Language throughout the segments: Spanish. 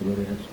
Gloria a Jesús.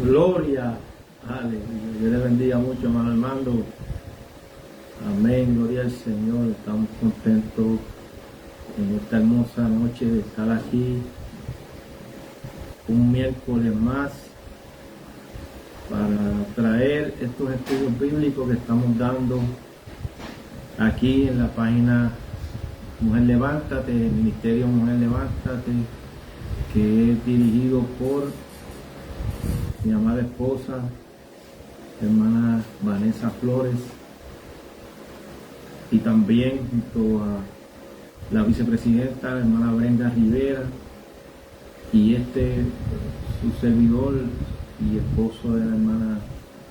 Gloria, aleluya. Dios le bendiga mucho, hermano Armando. Amén, gloria al Señor. Estamos contentos en esta hermosa noche de estar aquí un miércoles más para traer estos estudios bíblicos que estamos dando aquí en la página Mujer Levántate, el Ministerio Mujer Levántate, que es dirigido por mi amada esposa, hermana Vanessa Flores, y también junto a la vicepresidenta, hermana Brenda Rivera, y su servidor y esposo de la hermana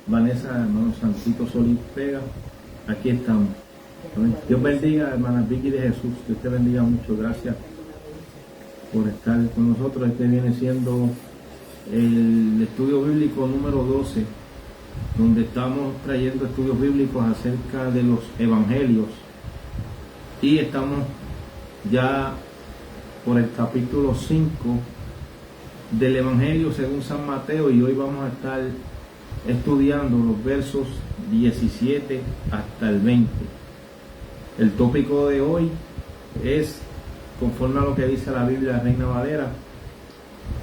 Vanessa, hermano Santito Solís Pega. Aquí estamos. Dios bendiga, hermana Vicky de Jesús. Dios te bendiga mucho. Gracias por estar con nosotros. Este viene siendo el estudio bíblico número 12, donde estamos trayendo estudios bíblicos acerca de los evangelios, y estamos ya por el capítulo 5 del evangelio según San Mateo, y hoy vamos a estar estudiando los versos 17 hasta el 20. El tópico de hoy es, conforme a lo que dice la Biblia Reina Valera,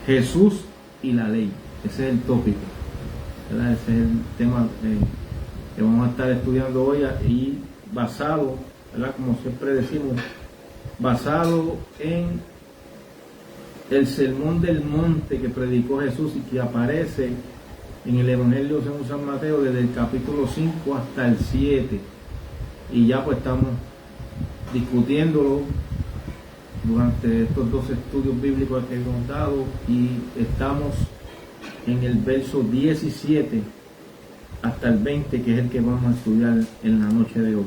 Jesús y la ley. Ese es el tópico, ¿verdad? Ese es el tema que vamos a estar estudiando hoy, y basado, ¿verdad?, como siempre decimos, basado en el sermón del monte que predicó Jesús y que aparece en el Evangelio según San Mateo desde el capítulo 5 hasta el 7. y ya pues estamos discutiéndolo durante estos 2 estudios bíblicos que hemos dado, y estamos en el verso 17 hasta el 20, que es el que vamos a estudiar en la noche de hoy.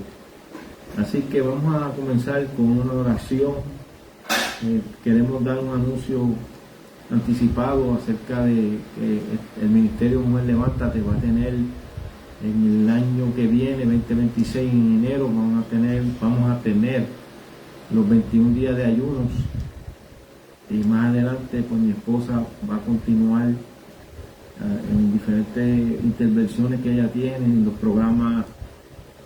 Así que vamos a comenzar con una oración. Queremos dar un anuncio anticipado acerca de que el Ministerio Mujer Levántate va a tener en el año que viene, 2026, en enero, vamos a tener los 21 días de ayunos, y más adelante pues mi esposa va a continuar en diferentes intervenciones que ella tiene en los programas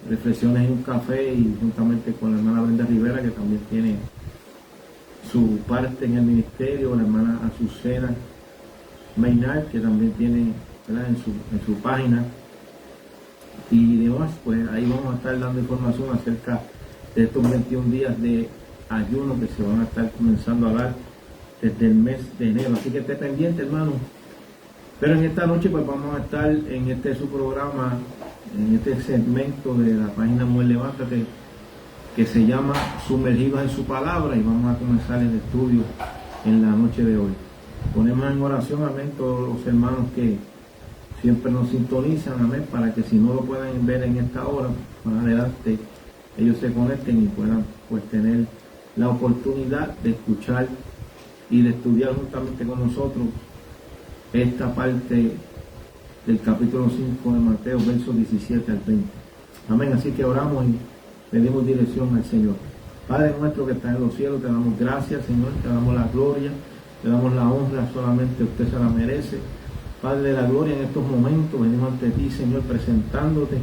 Reflexiones en un Café, y juntamente con la hermana Brenda Rivera, que también tiene su parte en el ministerio, la hermana Azucena Maynard, que también tiene, ¿verdad?, en su página, y demás. Pues ahí vamos a estar dando información acerca de estos 21 días de ayuno que se van a estar comenzando a dar desde el mes de enero, así que esté pendiente, hermano. Pero en esta noche pues vamos a estar en su programa, en este segmento de la página Mujer Levántate, que se llama Sumergidos en su Palabra, y vamos a comenzar el estudio en la noche de hoy. Ponemos en oración, amén, todos los hermanos que siempre nos sintonizan, amén, para que si no lo pueden ver en esta hora, más adelante ellos se conecten y puedan pues tener la oportunidad de escuchar y de estudiar juntamente con nosotros esta parte del capítulo 5 de Mateo, versos 17 al 20. Amén. Así que oramos y pedimos dirección al Señor. Padre nuestro que está en los cielos, te damos gracias, Señor, te damos la gloria, te damos la honra, solamente usted se la merece. Padre de la gloria, en estos momentos venimos ante ti, Señor, presentándote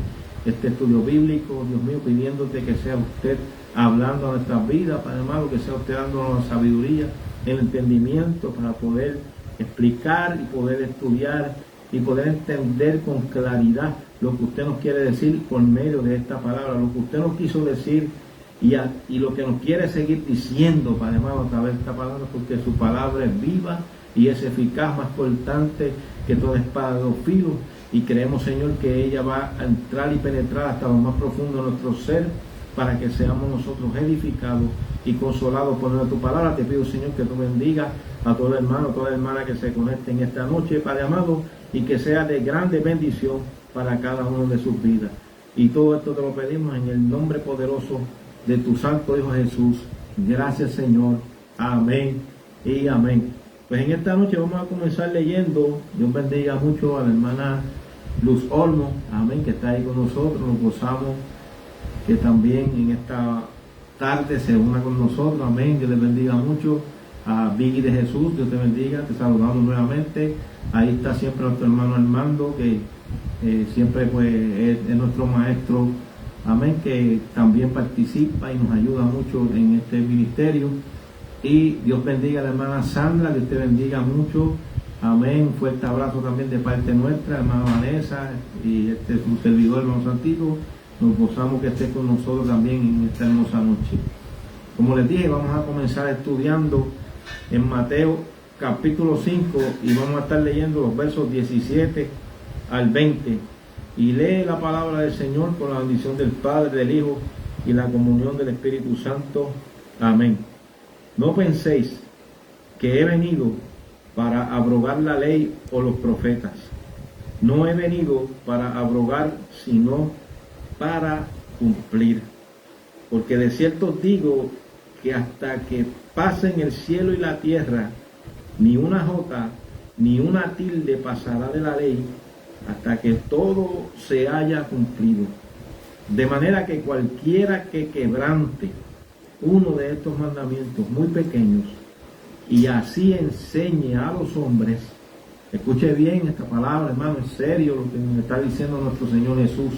este estudio bíblico, Dios mío, pidiéndote que sea usted hablando a nuestras vidas, Padre amado, que sea usted dándonos la sabiduría, el entendimiento para poder explicar y poder estudiar y poder entender con claridad lo que usted nos quiere decir por medio de esta palabra, lo que usted nos quiso decir y lo que nos quiere seguir diciendo, Padre amado, a través de esta palabra, porque su palabra es viva y es eficaz, más cortante que toda espada de 2 filos, y creemos, Señor, que ella va a entrar y penetrar hasta lo más profundo de nuestro ser, para que seamos nosotros edificados y consolados por tu palabra. Te pido, Señor, que tú bendigas a todo hermano, toda hermana que se conecte en esta noche, Padre amado, y que sea de grande bendición para cada uno de sus vidas. Y todo esto te lo pedimos en el nombre poderoso de tu Santo Hijo Jesús. Gracias, Señor. Amén y amén. Pues en esta noche vamos a comenzar leyendo. Dios bendiga mucho a la hermana Luz Olmo, amén, que está ahí con nosotros. Nos gozamos que también en esta tarde se una con nosotros, amén. Dios les bendiga mucho. A Vicky de Jesús, Dios te bendiga, te saludamos nuevamente. Ahí está siempre nuestro hermano Armando, que siempre pues es nuestro maestro, amén, que también participa y nos ayuda mucho en este ministerio. Y Dios bendiga a la hermana Sandra, Dios te bendiga mucho, amén. Un fuerte abrazo también de parte nuestra, hermana Vanessa, y su servidor, hermano Santiago. Nos gozamos que esté con nosotros también en esta hermosa noche. Como les dije, vamos a comenzar estudiando en Mateo capítulo 5, y vamos a estar leyendo los versos 17 al 20. Y lee la palabra del Señor con la bendición del Padre, del Hijo y la comunión del Espíritu Santo. Amén. No penséis que he venido para abrogar la ley o los profetas. No he venido para abrogar, sino para cumplir. Porque de cierto os digo que hasta que pasen el cielo y la tierra, ni una jota ni una tilde pasará de la ley, hasta que todo se haya cumplido. De manera que cualquiera que quebrante uno de estos mandamientos muy pequeños y así enseñe a los hombres, escuche bien esta palabra, hermano, en serio lo que nos está diciendo nuestro Señor Jesús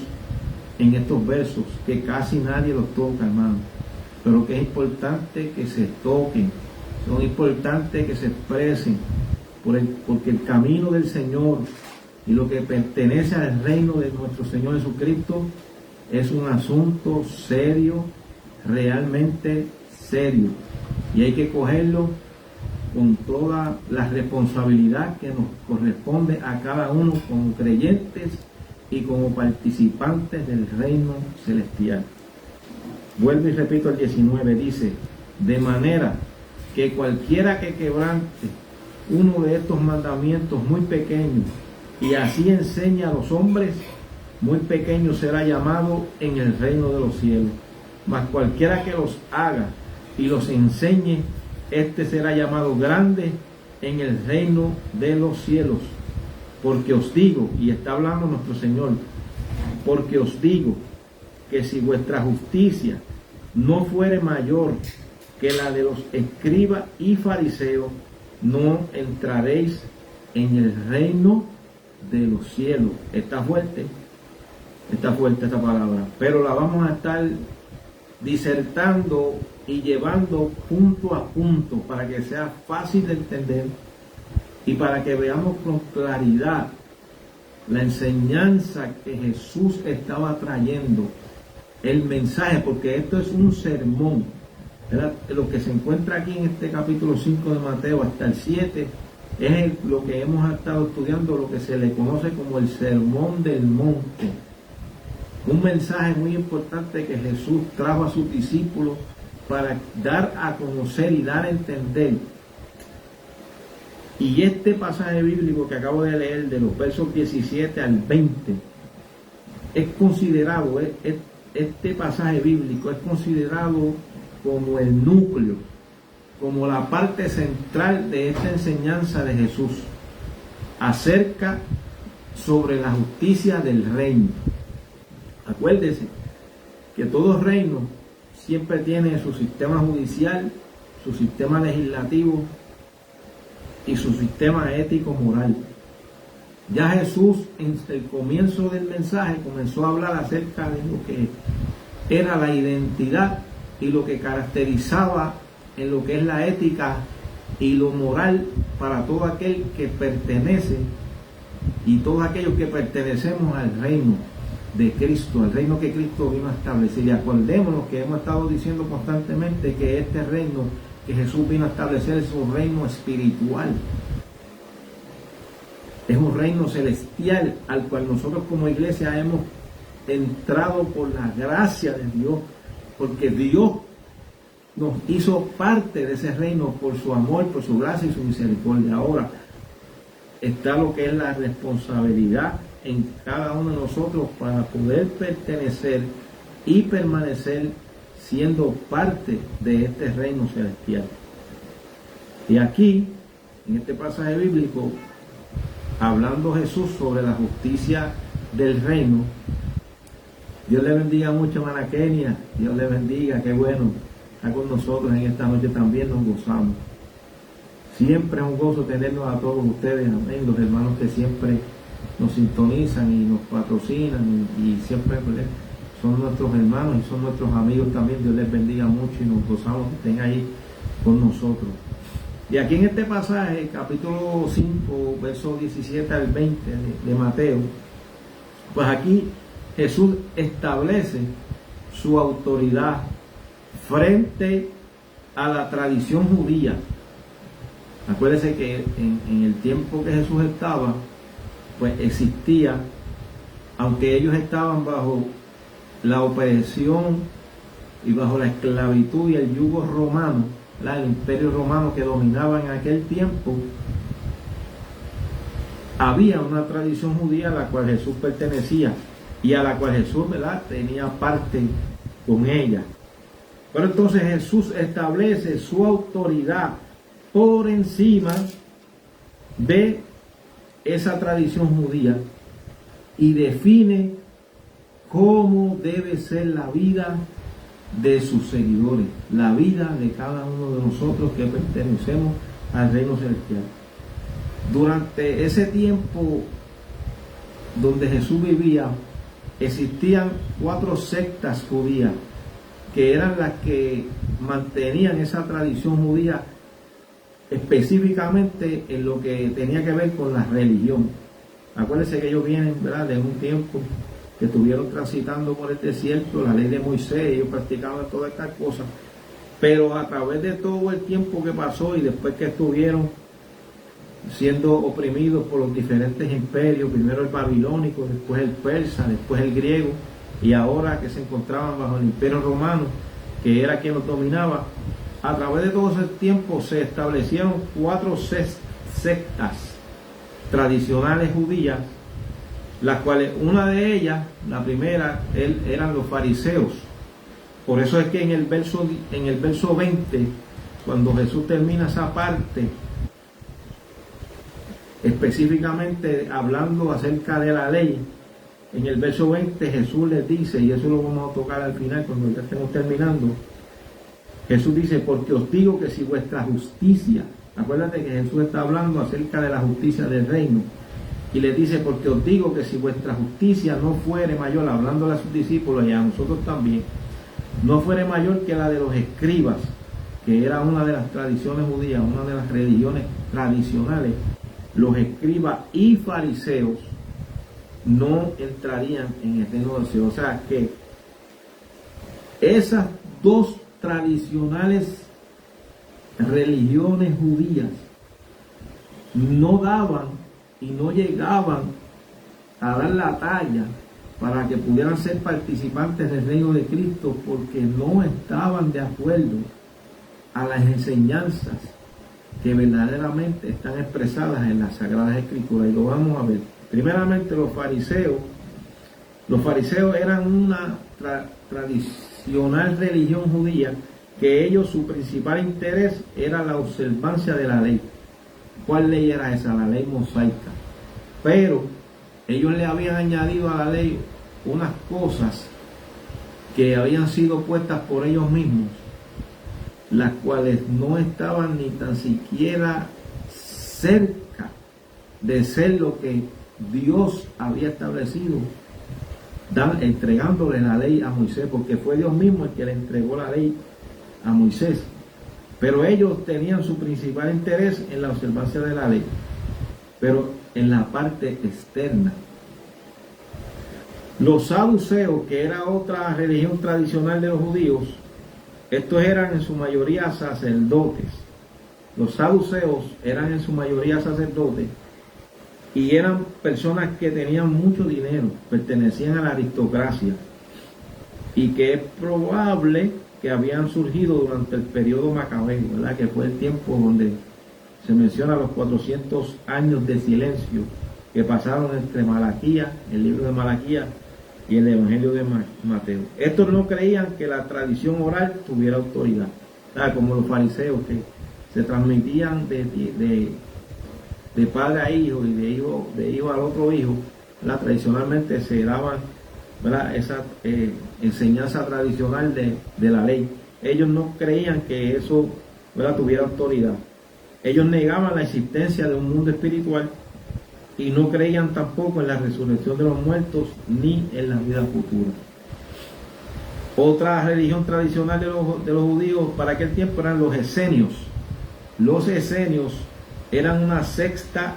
en estos versos, que casi nadie los toca, hermano, pero que es importante que se toquen, son importantes que se expresen, porque el camino del Señor y lo que pertenece al reino de nuestro Señor Jesucristo es un asunto serio, realmente serio, y hay que cogerlo con toda la responsabilidad que nos corresponde a cada uno como creyentes y como participantes del reino celestial. Vuelvo y repito el 19, dice, de manera que cualquiera que quebrante uno de estos mandamientos muy pequeños y así enseña a los hombres, muy pequeño será llamado en el reino de los cielos. Mas cualquiera que los haga y los enseñe, este será llamado grande en el reino de los cielos. Porque os digo, y está hablando nuestro Señor, porque os digo que si vuestra justicia no fuere mayor que la de los escribas y fariseos, no entraréis en el reino de los cielos. Está fuerte esta palabra, pero la vamos a estar disertando y llevando punto a punto para que sea fácil de entender y para que veamos con claridad la enseñanza que Jesús estaba trayendo, el mensaje, porque esto es un sermón, ¿verdad? Lo que se encuentra aquí en este capítulo 5 de Mateo hasta el 7 es lo que hemos estado estudiando, lo que se le conoce como el Sermón del Monte. Un mensaje muy importante que Jesús trajo a sus discípulos para dar a conocer y dar a entender. Y este pasaje bíblico que acabo de leer, de los versos 17 al 20, es considerado, este pasaje bíblico es considerado como el núcleo, como la parte central de esta enseñanza de Jesús acerca sobre la justicia del reino. Acuérdese que todo reino siempre tiene su sistema judicial, su sistema legislativo y su sistema ético moral. Ya Jesús en el comienzo del mensaje comenzó a hablar acerca de lo que era la identidad y lo que caracterizaba en lo que es la ética y lo moral para todo aquel que pertenece y todos aquellos que pertenecemos al reino de Cristo, al reino que Cristo vino a establecer. Y acordémonos que hemos estado diciendo constantemente que este reino que Jesús vino a establecer es un reino espiritual, es un reino celestial al cual nosotros como iglesia hemos entrado por la gracia de Dios, porque Dios nos hizo parte de ese reino por su amor, por su gracia y su misericordia. Ahora está lo que es la responsabilidad en cada uno de nosotros para poder pertenecer y permanecer siendo parte de este reino celestial. Y aquí, en este pasaje bíblico, hablando Jesús sobre la justicia del reino, Dios le bendiga mucho, hermana Kenia, Dios le bendiga, qué bueno, está con nosotros en esta noche, también nos gozamos. Siempre es un gozo tenernos a todos ustedes, amén, los hermanos que siempre nos sintonizan y nos patrocinan y siempre son nuestros hermanos y son nuestros amigos también. Dios les bendiga mucho y nos gozamos que estén ahí con nosotros. Y aquí en este pasaje, capítulo 5, versos 17 al 20 de Mateo, pues aquí Jesús establece su autoridad frente a la tradición judía. Acuérdense que en el tiempo que Jesús estaba, pues existía, aunque ellos estaban bajo la opresión y bajo la esclavitud y el yugo romano, el imperio romano que dominaba en aquel tiempo, había una tradición judía a la cual Jesús pertenecía y a la cual Jesús, ¿verdad?, tenía parte con ella. Pero entonces Jesús establece su autoridad por encima de esa tradición judía y define cómo debe ser la vida de sus seguidores, la vida de cada uno de nosotros que pertenecemos al reino celestial. Durante ese tiempo donde Jesús vivía, existían 4 sectas judías que eran las que mantenían esa tradición judía, específicamente en lo que tenía que ver con la religión. Acuérdense que ellos vienen, ¿verdad?, de un tiempo que estuvieron transitando por el desierto, la ley de Moisés, ellos practicaban todas estas cosas, pero a través de todo el tiempo que pasó y después que estuvieron siendo oprimidos por los diferentes imperios, primero el babilónico, después el persa, después el griego, y ahora que se encontraban bajo el Imperio Romano, que era quien los dominaba. A través de todo ese tiempo se establecieron 4 sectas tradicionales judías, las cuales una de ellas, la primera, eran los fariseos. Por eso es que en el verso 20, cuando Jesús termina esa parte, específicamente hablando acerca de la ley, en el verso 20 Jesús les dice, y eso lo vamos a tocar al final cuando ya estemos terminando, Jesús dice, porque os digo que si vuestra justicia, acuérdate que Jesús está hablando acerca de la justicia del reino, y les dice, porque os digo que si vuestra justicia no fuere mayor, hablándole a sus discípulos y a nosotros también, no fuere mayor que la de los escribas, que era una de las tradiciones judías, una de las religiones tradicionales, los escribas y fariseos no entrarían en el reino de los cielos. O sea que esas dos tradicionales religiones judías no daban y no llegaban a dar la talla para que pudieran ser participantes del reino de Cristo, porque no estaban de acuerdo a las enseñanzas que verdaderamente están expresadas en las Sagradas Escrituras. Y lo vamos a ver. Primeramente, los fariseos eran una tradicional religión judía, que ellos, su principal interés era la observancia de la ley. ¿Cuál ley era esa? La ley mosaica. Pero ellos le habían añadido a la ley unas cosas que habían sido puestas por ellos mismos, las cuales no estaban ni tan siquiera cerca de ser lo que Dios había establecido, entregándole la ley a Moisés, porque fue Dios mismo el que le entregó la ley a Moisés. Pero ellos tenían su principal interés en la observancia de la ley, pero en la parte externa. Los saduceos, que era otra religión tradicional de los judíos, estos eran en su mayoría sacerdotes. Los saduceos eran en su mayoría sacerdotes y eran personas que tenían mucho dinero, pertenecían a la aristocracia, y que es probable que habían surgido durante el periodo macabeo, ¿verdad? Que fue el tiempo donde se menciona los 400 años de silencio que pasaron entre Malaquías, el libro de Malaquías, y el Evangelio de Mateo. Estos no creían que la tradición oral tuviera autoridad, ¿verdad? Como los fariseos, que se transmitían de padre a hijo y de hijo al otro hijo, ¿verdad? Tradicionalmente se daban, ¿verdad? Esa enseñanza tradicional de la ley. Ellos no creían que eso, ¿verdad?, tuviera autoridad. Ellos negaban la existencia de un mundo espiritual y no creían tampoco en la resurrección de los muertos ni en la vida futura. Otra religión tradicional de los judíos para aquel tiempo eran los esenios. Los esenios eran una secta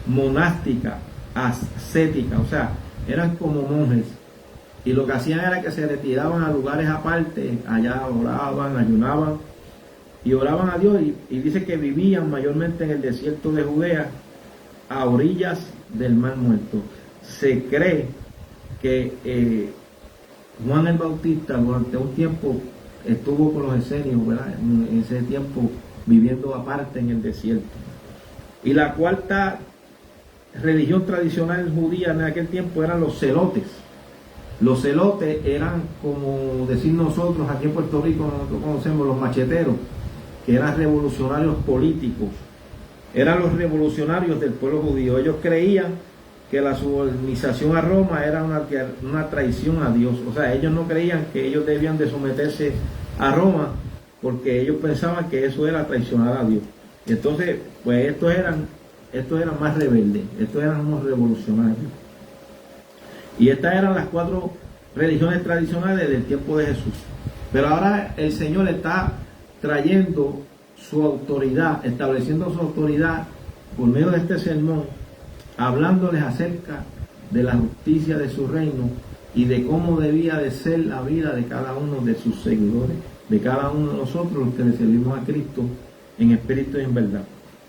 monástica, ascética, o sea, eran como monjes, y lo que hacían era que se retiraban a lugares aparte, allá oraban, ayunaban y oraban a Dios, y dice que vivían mayormente en el desierto de Judea, a orillas del Mar Muerto. Se cree que Juan el Bautista durante un tiempo estuvo con los esenios, ¿verdad?, en ese tiempo viviendo aparte en el desierto. Y la cuarta religión tradicional judía en aquel tiempo eran los celotes. Los celotes eran, como decir nosotros aquí en Puerto Rico, nosotros conocemos los macheteros, que eran revolucionarios políticos. Eran los revolucionarios del pueblo judío. Ellos creían que la subordinación a Roma era una traición a Dios. O sea, ellos no creían que ellos debían de someterse a Roma, porque ellos pensaban que eso era traicionar a Dios. Y entonces, pues estos eran más rebeldes, estos eran unos revolucionarios. Y estas eran las 4 religiones tradicionales del tiempo de Jesús. Pero ahora el Señor está trayendo su autoridad, estableciendo su autoridad por medio de este sermón, hablándoles acerca de la justicia de su reino y de cómo debía de ser la vida de cada uno de sus seguidores, de cada uno de nosotros los que le servimos a Cristo en espíritu y en verdad.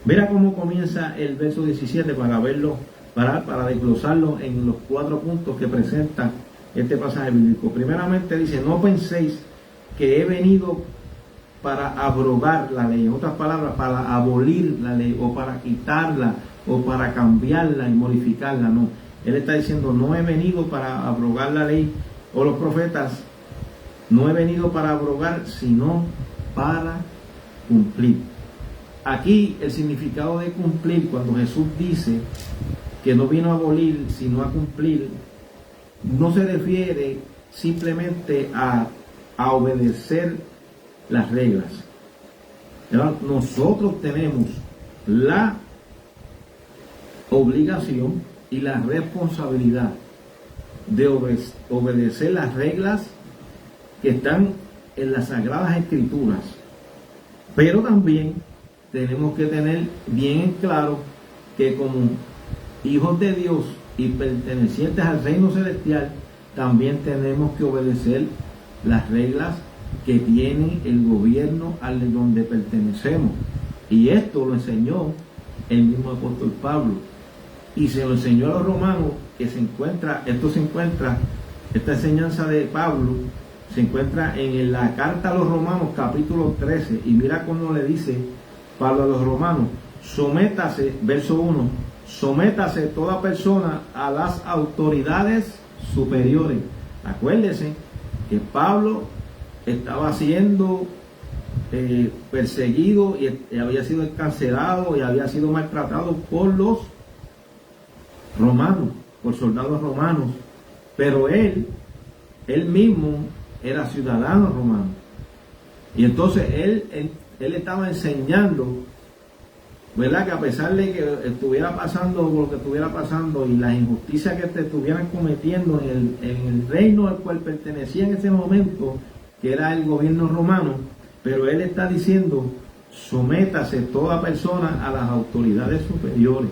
Mira cómo comienza el verso 17 para verlo para desglosarlo en los 4 puntos que presenta este pasaje bíblico. Primeramente dice, no penséis que he venido para abrogar la ley, en otras palabras, para abolir la ley, o para quitarla, o para cambiarla y modificarla. No, él está diciendo, no he venido para abrogar la ley o los profetas, no he venido para abrogar, sino para cumplir. Aquí el significado de cumplir, cuando Jesús dice que no vino a abolir, sino a cumplir, no se refiere simplemente a obedecer las reglas. Nosotros tenemos la obligación y la responsabilidad de obedecer las reglas que están en las Sagradas Escrituras, pero también tenemos que tener bien en claro que como hijos de Dios y pertenecientes al reino celestial, también tenemos que obedecer las reglas que tiene el gobierno al donde pertenecemos. Y esto lo enseñó el mismo apóstol Pablo, y se lo enseñó a los romanos, que esta enseñanza de Pablo se encuentra en la carta a los romanos capítulo 13, y mira cómo le dice Pablo a los romanos: sométase, verso 1, sométase toda persona a las autoridades superiores. Acuérdese que Pablo estaba siendo perseguido y había sido encarcelado y había sido maltratado por los romanos, por soldados romanos, pero él mismo era ciudadano romano, y entonces él estaba enseñando, ¿verdad?, que a pesar de que estuviera pasando lo que estuviera pasando y las injusticias que estuvieran cometiendo en el reino al cual pertenecía en ese momento, que era el gobierno romano, pero él está diciendo, sométase toda persona a las autoridades superiores.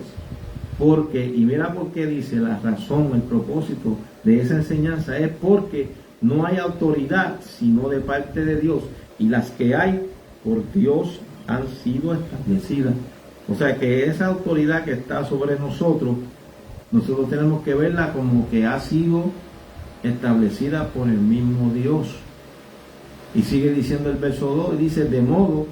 Porque, y mira por qué dice, la razón, el propósito de esa enseñanza es porque no hay autoridad sino de parte de Dios, y las que hay por Dios han sido establecidas. O sea que esa autoridad que está sobre nosotros tenemos que verla como que ha sido establecida por el mismo Dios. Y sigue diciendo el verso 2, y dice, de modo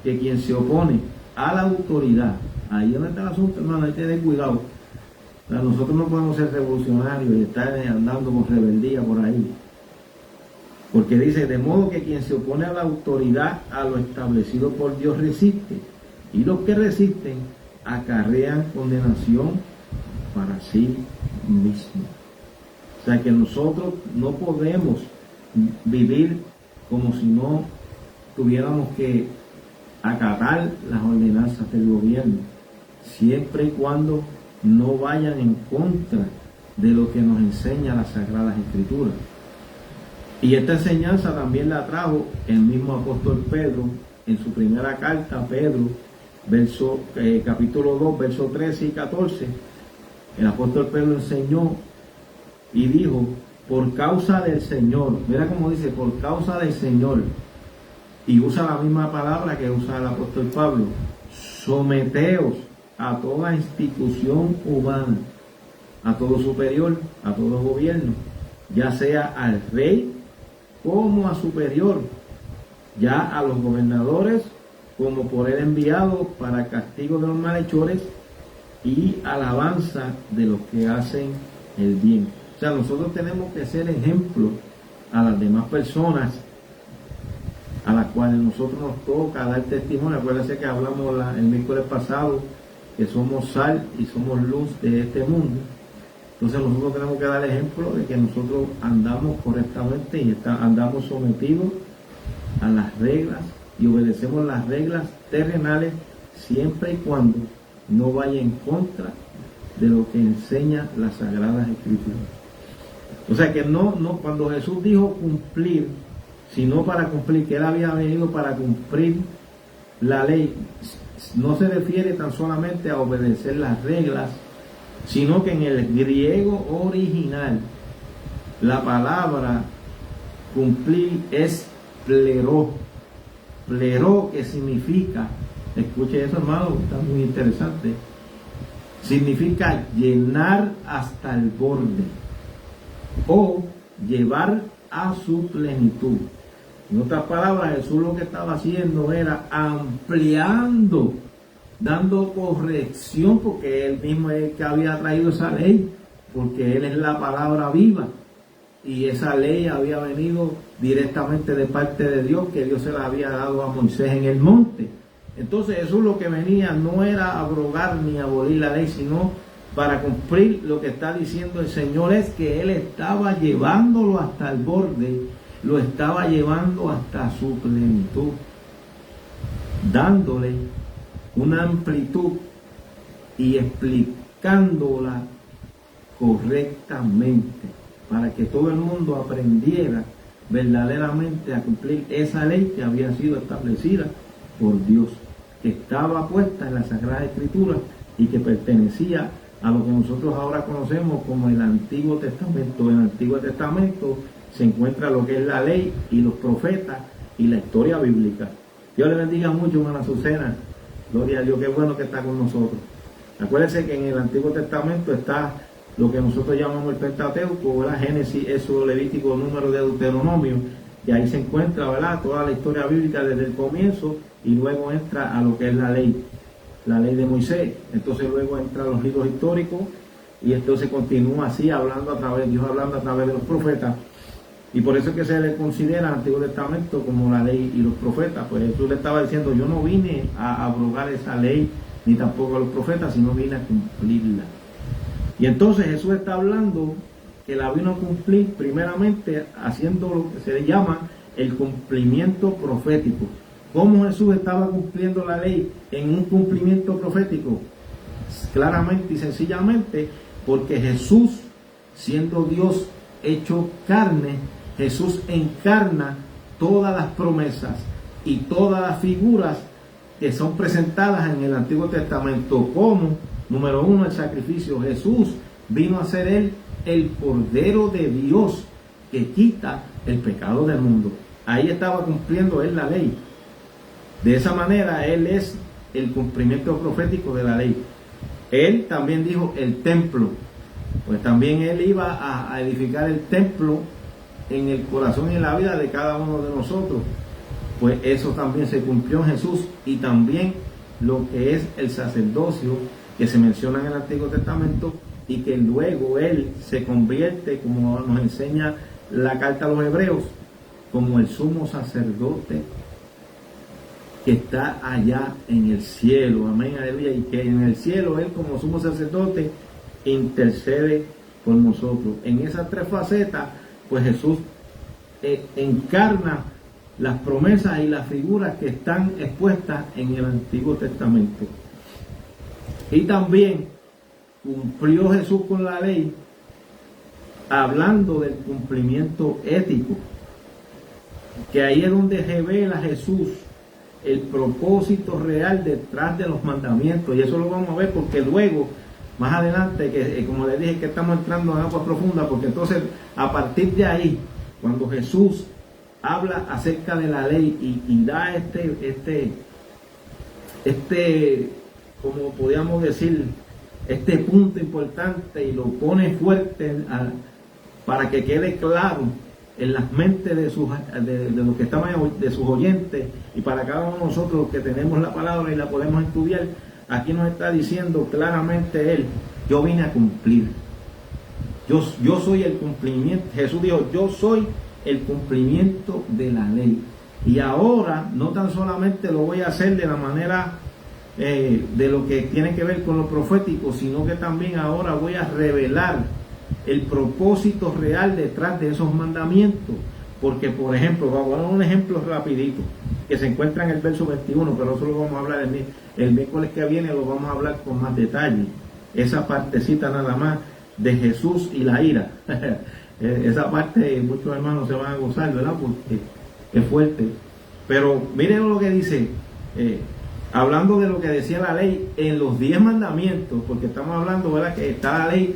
que quien se opone a la autoridad, ahí es donde está el asunto, hermano, hay que tener cuidado. O sea, nosotros no podemos ser revolucionarios y estar andando con rebeldía por ahí. Porque dice, de modo que quien se opone a la autoridad, a lo establecido por Dios, resiste. Y los que resisten acarrean condenación para sí mismos. O sea que nosotros no podemos vivir como si no tuviéramos que acatar las ordenanzas del gobierno, siempre y cuando no vayan en contra de lo que nos enseña las Sagradas Escrituras. Y esta enseñanza también la trajo el mismo apóstol Pedro en su primera carta, Pedro, capítulo 2, versos 13 y 14. El apóstol Pedro enseñó y dijo, por causa del Señor, mira cómo dice, por causa del Señor, y usa la misma palabra que usa el apóstol Pablo, someteos a toda institución humana, a todo superior, a todo gobierno, ya sea al rey como a superior, ya a los gobernadores como por él enviado para castigo de los malhechores y alabanza de los que hacen el bien. O sea, nosotros tenemos que ser ejemplo a las demás personas a las cuales nosotros nos toca dar testimonio. Acuérdense que hablamos el miércoles pasado que somos sal y somos luz de este mundo. Entonces nosotros tenemos que dar ejemplo de que nosotros andamos correctamente y andamos sometidos a las reglas y obedecemos las reglas terrenales, siempre y cuando no vaya en contra de lo que enseña las Sagradas Escrituras. O sea que no cuando Jesús dijo cumplir, sino para cumplir, que él había venido para cumplir la ley, no se refiere tan solamente a obedecer las reglas, sino que en el griego original la palabra cumplir es pleró, que significa, escuche eso hermano, está muy interesante, significa llenar hasta el borde o llevar a su plenitud. En otras palabras, Jesús lo que estaba haciendo era ampliando, dando corrección, porque Él mismo es el que había traído esa ley, porque Él es la palabra viva. Y esa ley había venido directamente de parte de Dios, que Dios se la había dado a Moisés en el monte. Entonces Jesús lo que venía no era abrogar ni abolir la ley, sino para cumplir lo que está diciendo el Señor, es que Él estaba llevándolo hasta el borde, lo estaba llevando hasta su plenitud, dándole una amplitud y explicándola correctamente, para que todo el mundo aprendiera verdaderamente a cumplir esa ley que había sido establecida por Dios, que estaba puesta en la Sagrada Escritura y que pertenecía a lo que nosotros ahora conocemos como el Antiguo Testamento. En el Antiguo Testamento se encuentra lo que es la ley y los profetas y la historia bíblica. Dios le bendiga mucho, hermana Azucena. Gloria a Dios, qué bueno que está con nosotros. Acuérdense que en el Antiguo Testamento está lo que nosotros llamamos el Pentateuco, ¿verdad? Génesis, Éxodo, Levítico, Número, de Deuteronomio, y ahí se encuentra, ¿verdad?, toda la historia bíblica desde el comienzo, y luego entra a lo que es la ley de Moisés. Entonces luego entra a los libros históricos, y entonces continúa así, Dios hablando a través de los profetas. Y por eso es que se le considera el Antiguo Testamento como la ley y los profetas. Pues Jesús le estaba diciendo, yo no vine a abrogar esa ley, ni tampoco a los profetas, sino vine a cumplirla. Y entonces Jesús está hablando que la vino a cumplir primeramente haciendo lo que se le llama el cumplimiento profético. ¿Cómo Jesús estaba cumpliendo la ley en un cumplimiento profético? Claramente y sencillamente porque Jesús, siendo Dios hecho carne, Jesús encarna todas las promesas y todas las figuras que son presentadas en el Antiguo Testamento, como número uno, el sacrificio. Jesús vino a ser Él el Cordero de Dios que quita el pecado del mundo. Ahí estaba cumpliendo Él la ley. De esa manera Él es el cumplimiento profético de la ley. Él también dijo el templo. Pues también Él iba a edificar el templo en el corazón y en la vida de cada uno de nosotros. Pues eso también se cumplió en Jesús, y también lo que es el sacerdocio que se menciona en el Antiguo Testamento, y que luego Él se convierte, como nos enseña la carta a los Hebreos, como el sumo sacerdote que está allá en el cielo. Amén, aleluya. Y que en el cielo Él, como sumo sacerdote, intercede por nosotros. En esas tres facetas, pues Jesús encarna las promesas y las figuras que están expuestas en el Antiguo Testamento. Y también cumplió Jesús con la ley, hablando del cumplimiento ético, que ahí es donde revela Jesús el propósito real detrás de los mandamientos. Y eso lo vamos a ver, porque luego, más adelante, que como les dije, que estamos entrando en agua profunda, porque entonces a partir de ahí, cuando Jesús habla acerca de la ley y da como podríamos decir, este punto importante, y lo pone fuerte para que quede claro en las mentes de los que estaban, de sus oyentes, y para cada uno de nosotros que tenemos la palabra y la podemos estudiar. Aquí nos está diciendo claramente Él: yo vine a cumplir. Yo soy el cumplimiento. Jesús dijo: yo soy el cumplimiento de la ley. Y ahora no tan solamente lo voy a hacer de la manera de lo que tiene que ver con lo profético, sino que también ahora voy a revelar el propósito real detrás de esos mandamientos. Porque, por ejemplo, vamos a dar un ejemplo rapidito que se encuentra en el verso 21, pero eso lo vamos a hablar el miércoles que viene, lo vamos a hablar con más detalle. Esa partecita nada más de Jesús y la ira. Esa parte muchos hermanos se van a gozar, ¿verdad? Porque es fuerte. Pero miren lo que dice, hablando de lo que decía la ley en los 10 mandamientos, porque estamos hablando, ¿verdad?, que está la ley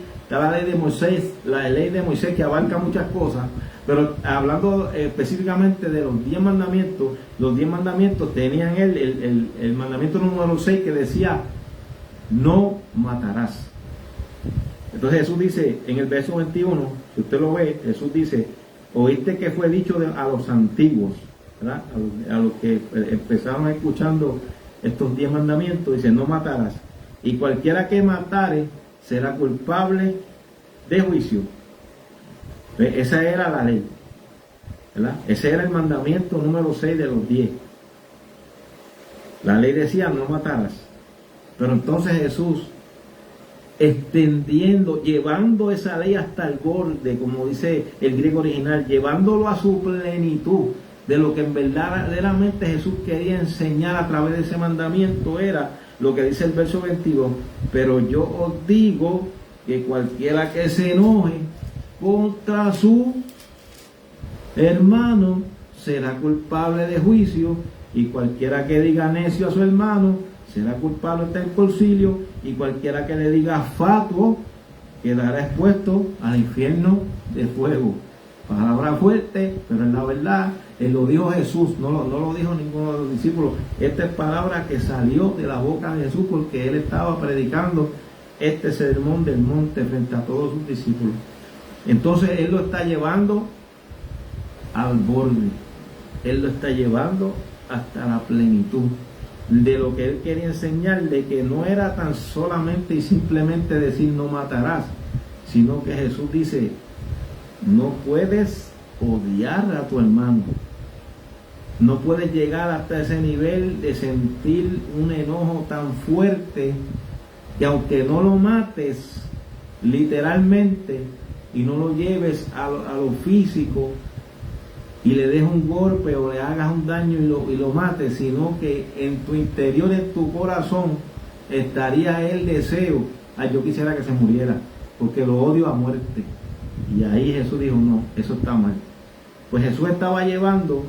de Moisés, la ley de Moisés, que abarca muchas cosas, pero hablando específicamente de los 10 mandamientos, los 10 mandamientos tenían el mandamiento número 6, que decía: no matarás. Entonces Jesús dice en el verso 21, si usted lo ve, Jesús dice, oíste que fue dicho a los antiguos, ¿verdad? A los que empezaron escuchando estos 10 mandamientos, dice, no matarás. Y cualquiera que matare será culpable de juicio. Esa era la ley, ¿verdad? Ese era el mandamiento número 6 de los 10. La ley decía, no matarás. Pero entonces Jesús, extendiendo, llevando esa ley hasta el borde, como dice el griego original, llevándolo a su plenitud, de lo que en verdaderamente Jesús quería enseñar a través de ese mandamiento, era lo que dice el verso 22, pero yo os digo que cualquiera que se enoje contra su hermano será culpable de juicio, y cualquiera que diga necio a su hermano será culpable del concilio, y cualquiera que le diga fatuo quedará expuesto al infierno de fuego. Palabra fuerte, pero es la verdad. Él lo dijo Jesús, no lo dijo ninguno de los discípulos. Esta es palabra que salió de la boca de Jesús, porque él estaba predicando este sermón del monte frente a todos sus discípulos. Entonces él lo está llevando al borde, él lo está llevando hasta la plenitud de lo que él quería enseñar, de que no era tan solamente y simplemente decir no matarás, sino que Jesús dice, no puedes odiar a tu hermano, no puedes llegar hasta ese nivel de sentir un enojo tan fuerte que aunque no lo mates literalmente y no lo lleves a lo físico y le des un golpe o le hagas un daño y lo mates, sino que en tu interior, en tu corazón, estaría el deseo, yo quisiera que se muriera, porque lo odio a muerte. Y ahí Jesús dijo, no, eso está mal. Pues Jesús estaba llevando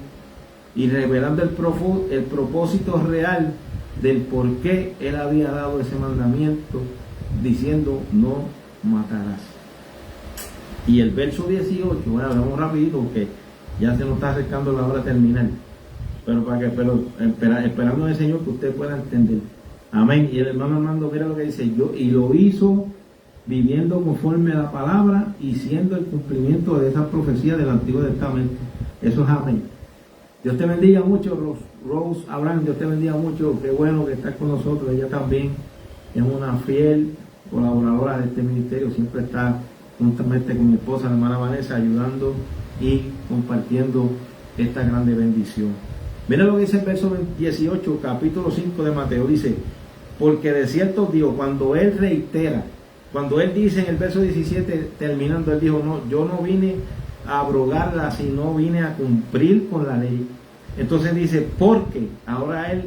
y revelando el propósito real del por qué él había dado ese mandamiento, diciendo, no matarás. Y el verso 18, bueno, vamos rapidito porque ya se nos está acercando la hora terminal, esperando el Señor que usted pueda entender. Amén. Y el hermano Armando, mira lo que dice, y lo hizo viviendo conforme a la palabra y siendo el cumplimiento de esa profecía del Antiguo Testamento. Eso es amén. Dios te bendiga mucho, Rose Abraham, Dios te bendiga mucho, qué bueno que estás con nosotros. Ella también es una fiel colaboradora de este ministerio, siempre está juntamente con mi esposa, la hermana Vanessa, ayudando y compartiendo esta grande bendición. Mira lo que dice el verso 18, capítulo 5 de Mateo, dice, porque de cierto digo, cuando él reitera, cuando él dice en el verso 17, terminando, él dijo, no, yo no vine a abrogarla, sino vine a cumplir con la ley. Entonces dice, porque, ahora él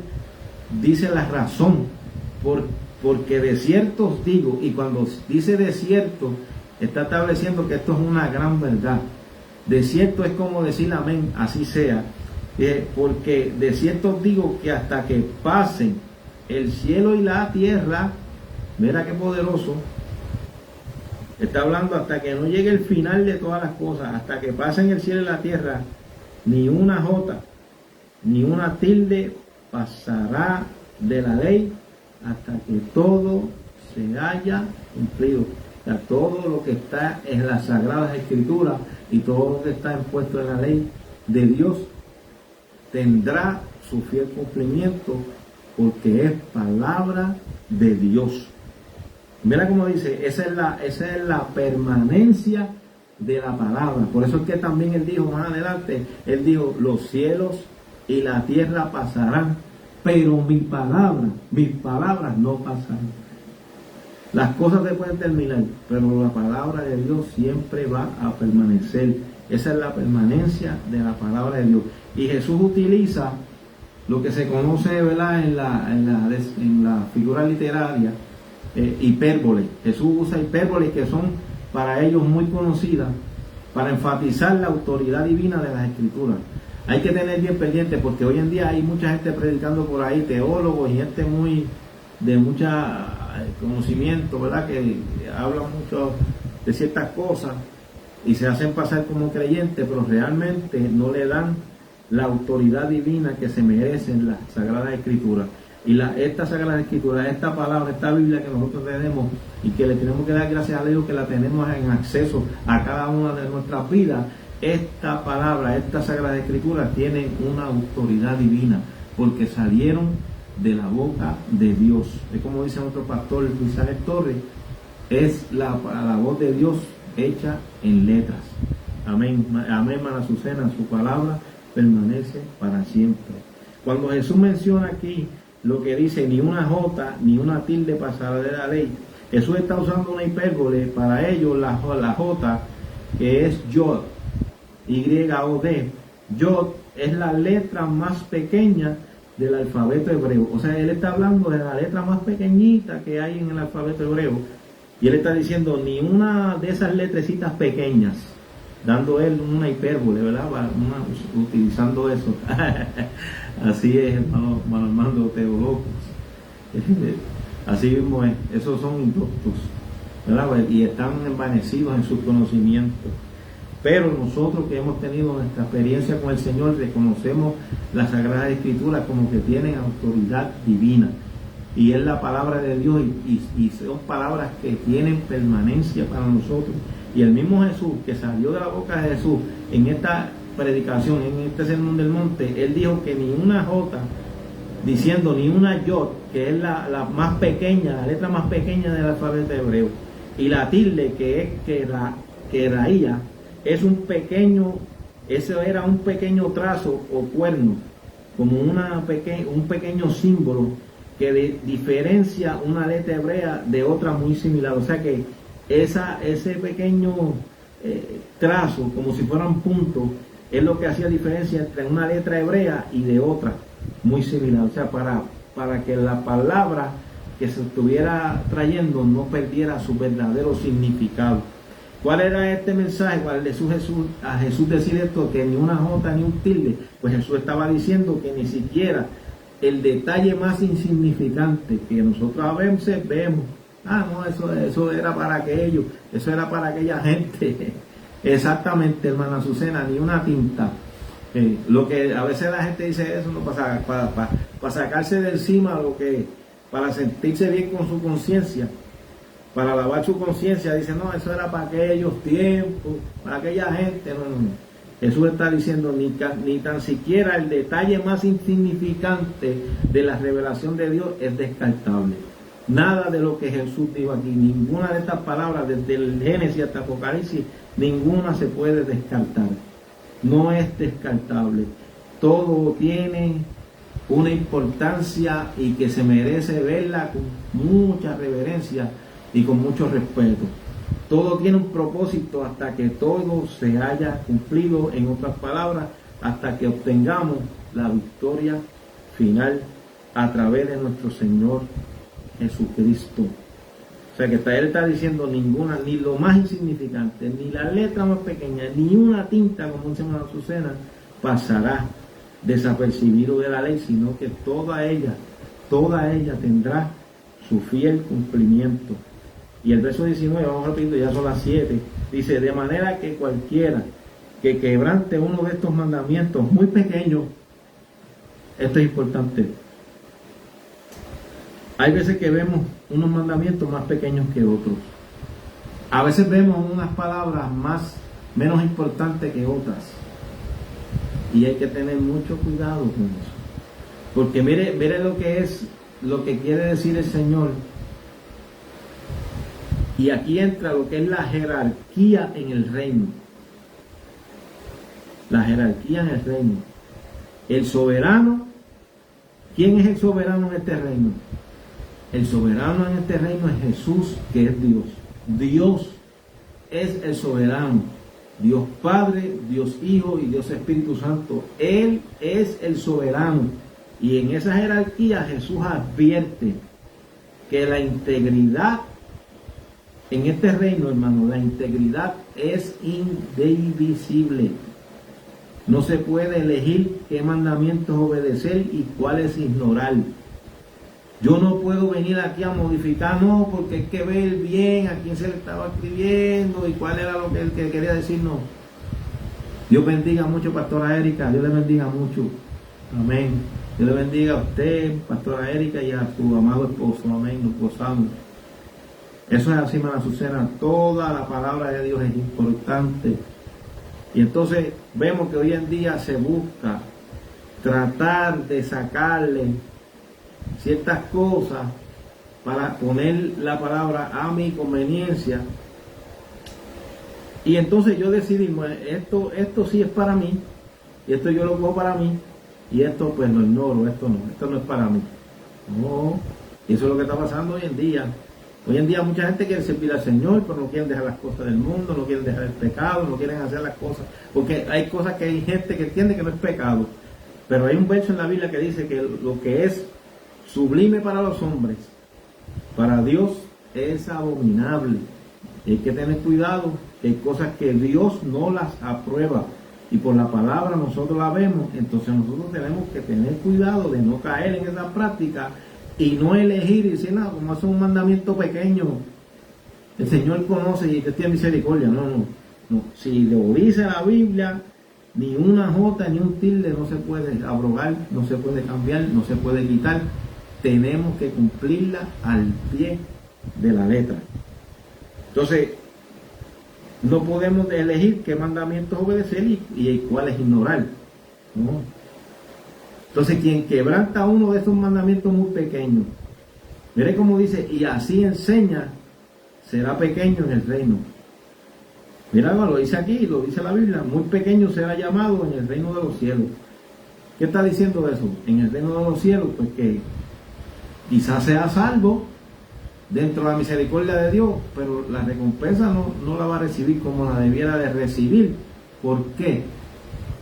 dice la razón, porque de cierto os digo, y cuando dice de cierto, está estableciendo que esto es una gran verdad. De cierto es como decir amén, así sea, porque de cierto os digo que hasta que pasen el cielo y la tierra, mira qué poderoso, está hablando hasta que no llegue el final de todas las cosas, hasta que pasen el cielo y la tierra, ni una jota, ni una tilde pasará de la ley hasta que todo se haya cumplido. O sea, todo lo que está en las Sagradas Escrituras y todo lo que está impuesto en la ley de Dios tendrá su fiel cumplimiento, porque es palabra de Dios. Mira cómo dice, esa es la permanencia de la palabra. Por eso es que también él dijo más adelante, él dijo, los cielos y la tierra pasarán, pero mis palabras no pasarán. Las cosas se pueden terminar, pero la palabra de Dios siempre va a permanecer. Esa es la permanencia de la palabra de Dios. Y Jesús utiliza lo que se conoce, ¿verdad?, en la figura literaria, hipérbole. Jesús usa hipérboles que son para ellos muy conocidas para enfatizar la autoridad divina de las Escrituras. Hay que tener bien pendiente, porque hoy en día hay mucha gente predicando por ahí, teólogos y gente de mucha conocimiento, ¿verdad?, que hablan mucho de ciertas cosas y se hacen pasar como creyentes, pero realmente no le dan la autoridad divina que se merecen las Sagradas Escrituras. Y esta Sagrada Escritura, esta palabra, esta Biblia que nosotros tenemos y que le tenemos que dar gracias a Dios que la tenemos en acceso a cada una de nuestras vidas, esta palabra, esta Sagrada Escritura tiene una autoridad divina porque salieron de la boca de Dios. Es como dice nuestro pastor Luis Ángel Torres, es la voz de Dios hecha en letras. Amén, amén, hermana Azucena, su palabra permanece para siempre. Cuando Jesús menciona aquí lo que dice, ni una jota ni una tilde pasará de la ley, Jesús está usando una hipérbole. Para ellos la jota, que es yod, Y-O-D. Yod es la letra más pequeña del alfabeto hebreo. O sea, él está hablando de la letra más pequeñita que hay en el alfabeto hebreo. Y él está diciendo ni una de esas letrecitas pequeñas, dando él una hipérbole, ¿verdad? Utilizando eso. Así es, hermano Armando Teologos. Así mismo es. Esos son inductos, ¿verdad? Y están envanecidos en sus conocimientos. Pero nosotros que hemos tenido nuestra experiencia con el Señor, reconocemos la Sagrada Escritura como que tienen autoridad divina. Y es la palabra de Dios y son palabras que tienen permanencia para nosotros. Y el mismo Jesús que salió de la boca de Jesús en esta predicación, en este sermón del monte, él dijo que ni una jota, diciendo ni una yod, que es la más pequeña, la letra más pequeña del alfabeto hebreo, y la tilde, que es que raía, es un pequeño, eso era un pequeño trazo o cuerno, como un pequeño símbolo que diferencia una letra hebrea de otra muy similar. O sea que ese pequeño trazo, como si fueran puntos, es lo que hacía diferencia entre una letra hebrea y de otra muy similar. O sea, para que la palabra que se estuviera trayendo no perdiera su verdadero significado. ¿Cuál era este mensaje? ¿Cuál de a Jesús decir esto? Que ni una jota ni un tilde. Pues Jesús estaba diciendo que ni siquiera el detalle más insignificante que nosotros a veces vemos, no, eso era para aquello, eso era para aquella gente. Exactamente, hermana Azucena, ni una tinta. Lo que a veces la gente dice eso, no para sacarse de encima para sentirse bien con su conciencia, para lavar su conciencia, dice, no, eso era para aquellos tiempos, para aquella gente. No. Jesús está diciendo ni tan siquiera el detalle más insignificante de la revelación de Dios es descartable. Nada de lo que Jesús dijo aquí, ninguna de estas palabras, desde el Génesis hasta Apocalipsis, ninguna se puede descartar. No es descartable. Todo tiene una importancia y que se merece verla con mucha reverencia y con mucho respeto. Todo tiene un propósito hasta que todo se haya cumplido, en otras palabras, hasta que obtengamos la victoria final a través de nuestro Señor Jesucristo. O sea que él está diciendo ninguna, ni lo más insignificante, ni la letra más pequeña, ni una tinta, como dice María Azucena, pasará desapercibido de la ley, sino que toda ella tendrá su fiel cumplimiento. Y el verso 19, vamos repitiendo, ya son las 7, dice, de manera que cualquiera que quebrante uno de estos mandamientos muy pequeños, esto es importante. Hay veces que vemos unos mandamientos más pequeños que otros. A veces vemos unas palabras menos importantes que otras. Y hay que tener mucho cuidado con eso. Porque mire lo que quiere decir el Señor. Y aquí entra lo que es la jerarquía en el reino. La jerarquía en el reino. El soberano. ¿Quién es el soberano en este reino? El soberano en este reino es Jesús, que es Dios. Dios es el soberano. Dios Padre, Dios Hijo y Dios Espíritu Santo. Él es el soberano. Y en esa jerarquía Jesús advierte que la integridad en este reino, hermano, la integridad es indivisible. No se puede elegir qué mandamientos obedecer y cuáles ignorar. Yo no puedo venir aquí a modificar, no, porque hay que ver bien a quién se le estaba escribiendo y cuál era lo que él quería decir, no. Dios bendiga mucho, pastora Erika, Dios le bendiga mucho. Amén. Dios le bendiga a usted, pastora Erika, y a su amado esposo. Amén, nos gozamos. Eso es así, hermana Azucena. Toda la palabra de Dios es importante. Y entonces vemos que hoy en día se busca tratar de sacarle ciertas cosas para poner la palabra a mi conveniencia. Y entonces yo decidí, esto sí es para mí, y esto yo lo cojo para mí, y esto pues lo ignoro, esto no es para mí. No, eso es lo que está pasando hoy en día. Hoy en día mucha gente quiere servir al Señor, pero no quieren dejar las cosas del mundo, no quieren dejar el pecado, no quieren hacer las cosas, porque hay cosas que hay gente que entiende que no es pecado. Pero hay un verso en la Biblia que dice que lo que es sublime para los hombres, para Dios es abominable. Y hay que tener cuidado, que hay cosas que Dios no las aprueba. Y por la palabra nosotros la vemos, entonces nosotros tenemos que tener cuidado de no caer en esa práctica y no elegir y decir, no, como es un mandamiento pequeño, el Señor conoce y que tiene misericordia. No. Si lo dice la Biblia, ni una jota ni un tilde no se puede abrogar, no se puede cambiar, no se puede quitar. Tenemos que cumplirla al pie de la letra. Entonces, no podemos elegir qué mandamientos obedecer y cuáles ignorar. ¿No? Entonces, quien quebranta uno de esos mandamientos muy pequeños, mire cómo dice, y así enseña, será pequeño en el reino. Mira, lo dice aquí, lo dice la Biblia, muy pequeño será llamado en el reino de los cielos. ¿Qué está diciendo eso? En el reino de los cielos, pues que quizás sea salvo dentro de la misericordia de Dios, pero la recompensa no la va a recibir como la debiera de recibir. ¿Por qué?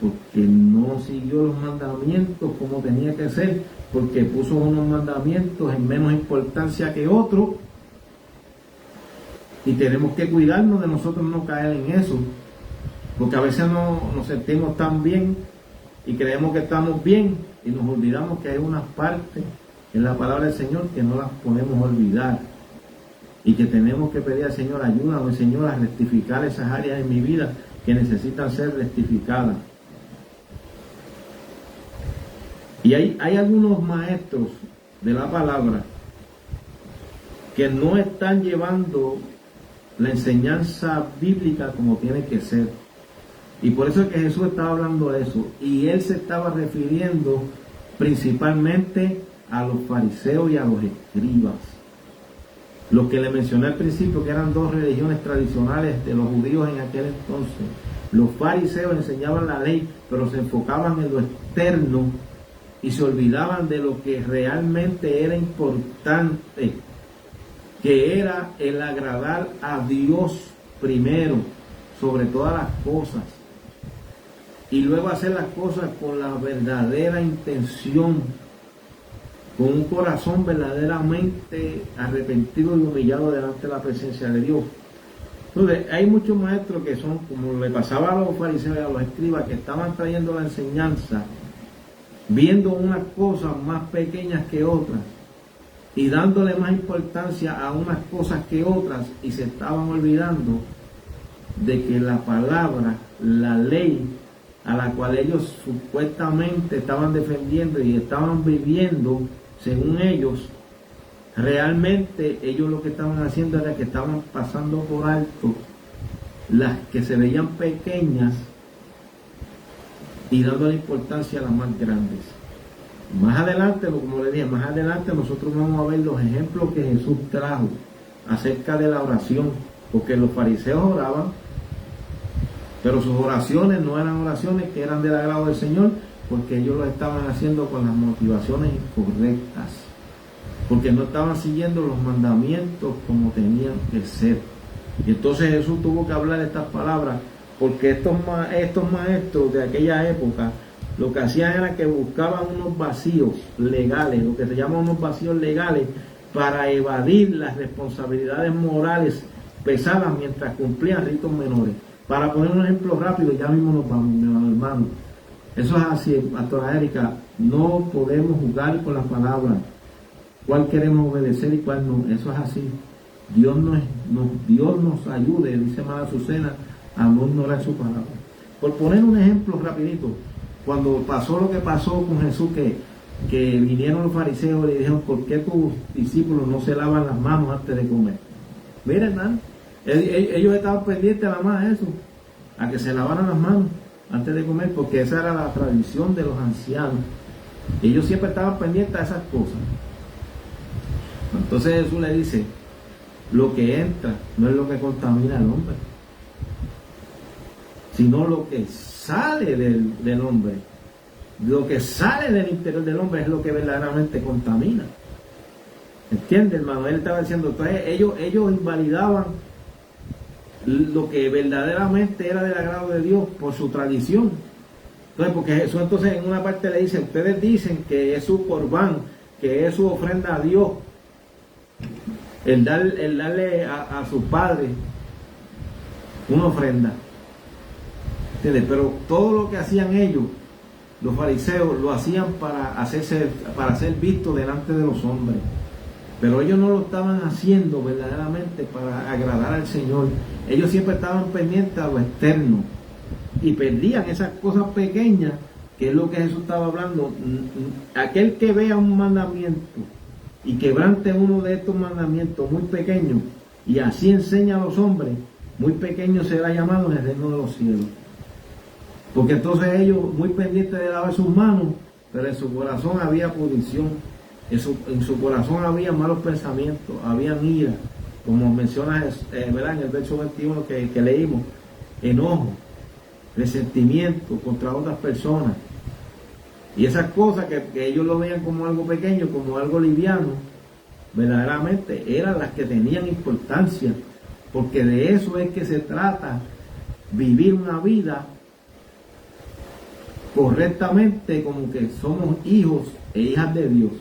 Porque no siguió los mandamientos como tenía que ser, porque puso unos mandamientos en menos importancia que otros, y tenemos que cuidarnos de nosotros no caer en eso, porque a veces nos sentimos tan bien y creemos que estamos bien y nos olvidamos que hay unas partes en la palabra del Señor que no las podemos olvidar y que tenemos que pedir al Señor, ayúdame Señor a rectificar esas áreas en mi vida que necesitan ser rectificadas. Y hay algunos maestros de la palabra que no están llevando la enseñanza bíblica como tiene que ser. Y por eso es que Jesús estaba hablando de eso. Y Él se estaba refiriendo principalmente a los fariseos y a los escribas. Los que le mencioné al principio, que eran dos religiones tradicionales de los judíos en aquel entonces. Los fariseos enseñaban la ley, pero se enfocaban en lo externo y se olvidaban de lo que realmente era importante, que era el agradar a Dios primero, sobre todas las cosas, y luego hacer las cosas con la verdadera intención, con un corazón verdaderamente arrepentido y humillado delante de la presencia de Dios. Entonces, hay muchos maestros que son, como le pasaba a los fariseos y a los escribas, que estaban trayendo la enseñanza, viendo unas cosas más pequeñas que otras, y dándole más importancia a unas cosas que otras, y se estaban olvidando de que la palabra, la ley, a la cual ellos supuestamente estaban defendiendo y estaban viviendo, según ellos, realmente ellos lo que estaban haciendo era que estaban pasando por alto las que se veían pequeñas y dándole importancia a las más grandes. Más adelante, como le dije, más adelante nosotros vamos a ver los ejemplos que Jesús trajo acerca de la oración, porque los fariseos oraban, pero sus oraciones no eran oraciones que eran del agrado del Señor, porque ellos lo estaban haciendo con las motivaciones incorrectas, porque no estaban siguiendo los mandamientos como tenían que ser. Y entonces Jesús tuvo que hablar estas palabras, porque estos maestros de aquella época lo que hacían era que buscaban unos vacíos legales, lo que se llaman unos vacíos legales, para evadir las responsabilidades morales pesadas mientras cumplían ritos menores. Para poner un ejemplo rápido, ya mismo nos vamos, mi hermano. Eso es así, pastora Erika, no podemos jugar con las palabras. ¿Cuál queremos obedecer y cuál no? Eso es así. Dios nos ayude, dice hermana Azucena, a no ignorar su palabra. Por poner un ejemplo rapidito, cuando pasó lo que pasó con Jesús, que que vinieron los fariseos y le dijeron, ¿por qué tus discípulos no se lavan las manos antes de comer? Mira, hermano, ellos estaban pendientes nada más a eso, a que se lavaran las manos antes de comer, porque esa era la tradición de los ancianos. Ellos siempre estaban pendientes a esas cosas. Entonces Jesús le dice, lo que entra no es lo que contamina al hombre, sino lo que sale del hombre. Lo que sale del interior del hombre es lo que verdaderamente contamina. ¿Entiendes, hermano? Él estaba diciendo, entonces ellos invalidaban lo que verdaderamente era del agrado de Dios por su tradición. Entonces, porque Jesús entonces en una parte le dice, ustedes dicen que es su corbán, que es su ofrenda a Dios, el darle a su padre una ofrenda. ¿Entiendes? Pero todo lo que hacían ellos, los fariseos, lo hacían para ser vistos delante de los hombres. Pero ellos no lo estaban haciendo verdaderamente para agradar al Señor. Ellos siempre estaban pendientes a lo externo y perdían esas cosas pequeñas, que es lo que Jesús estaba hablando. Aquel que vea un mandamiento y quebrante uno de estos mandamientos muy pequeños y así enseña a los hombres, muy pequeño será llamado en el reino de los cielos. Porque entonces ellos muy pendientes de lavar sus manos, pero en su corazón había pudrición, en su corazón había malos pensamientos, había ira, como menciona ¿verdad? En el verso 21 que leímos, enojo, resentimiento contra otras personas. Y esas cosas que ellos lo veían como algo pequeño, como algo liviano, verdaderamente eran las que tenían importancia, porque de eso es que se trata, vivir una vida correctamente, como que somos hijos e hijas de Dios.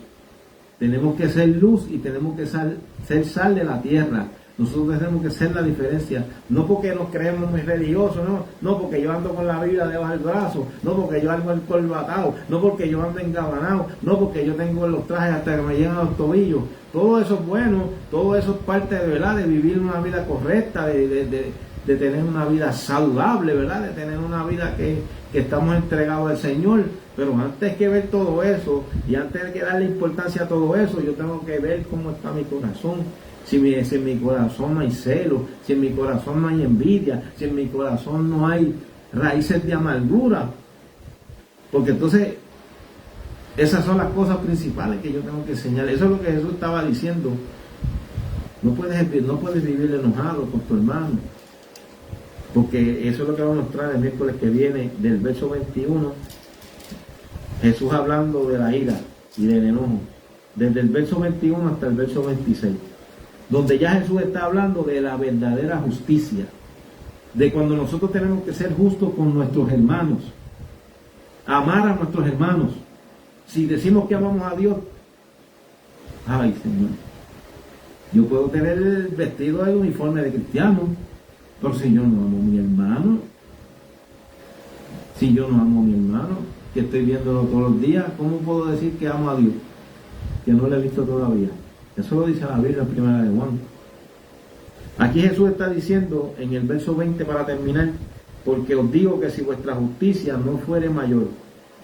Tenemos que ser luz y tenemos que ser sal de la tierra. Nosotros tenemos que ser la diferencia, no porque nos creemos muy religiosos, no porque yo ando con la Biblia debajo del brazo, no porque yo ando encorbatado, no porque yo ando engabanado, no porque yo tengo los trajes hasta que me llegan a los tobillos. Todo eso es bueno, todo eso es parte de verdad, de vivir una vida correcta, de tener una vida saludable, ¿verdad? De tener una vida que estamos entregados al Señor. Pero antes que ver todo eso y antes de darle importancia a todo eso, yo tengo que ver cómo está mi corazón. Si en mi corazón no hay celo, si en mi corazón no hay envidia, si en mi corazón no hay raíces de amargura. Porque entonces esas son las cosas principales que yo tengo que enseñar. Eso es lo que Jesús estaba diciendo. No puedes vivir enojado con tu hermano. Porque eso es lo que vamos a mostrar el miércoles que viene, del verso 21. Jesús hablando de la ira y del enojo. Desde el verso 21 hasta el verso 26. Donde ya Jesús está hablando de la verdadera justicia. De cuando nosotros tenemos que ser justos con nuestros hermanos. Amar a nuestros hermanos. Si decimos que amamos a Dios, ay Señor, yo puedo tener el vestido del uniforme de cristiano, pero si yo no amo a mi hermano, que estoy viéndolo todos los días, ¿cómo puedo decir que amo a Dios? Que no lo he visto todavía. Eso lo dice la Biblia en 1 de Juan. Aquí Jesús está diciendo en el verso 20 para terminar, porque os digo que si vuestra justicia no fuere mayor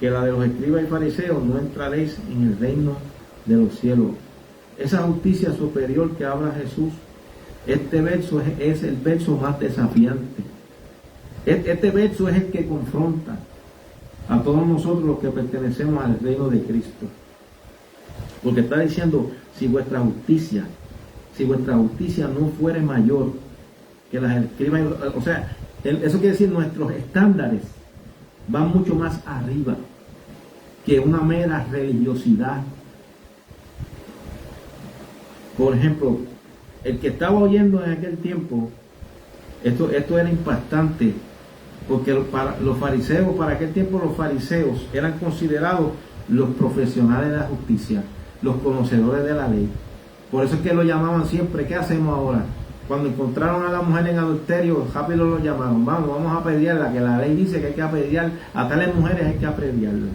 que la de los escribas y fariseos, no entraréis en el reino de los cielos. Esa justicia superior que habla Jesús, este verso es el verso más desafiante. Este verso es el que confronta a todos nosotros los que pertenecemos al reino de Cristo. Porque está diciendo, si vuestra justicia no fuere mayor que las escribas, o sea, eso quiere decir nuestros estándares van mucho más arriba que una mera religiosidad. Por ejemplo, el que estaba oyendo en aquel tiempo, esto era impactante, porque para aquel tiempo los fariseos eran considerados los profesionales de la justicia, los conocedores de la ley. Por eso es que lo llamaban siempre, ¿qué hacemos ahora? Cuando encontraron a la mujer en adulterio, rápido lo llamaron, vamos a apedrearla, que la ley dice que hay que apedrear, a tales mujeres hay que apedrearla.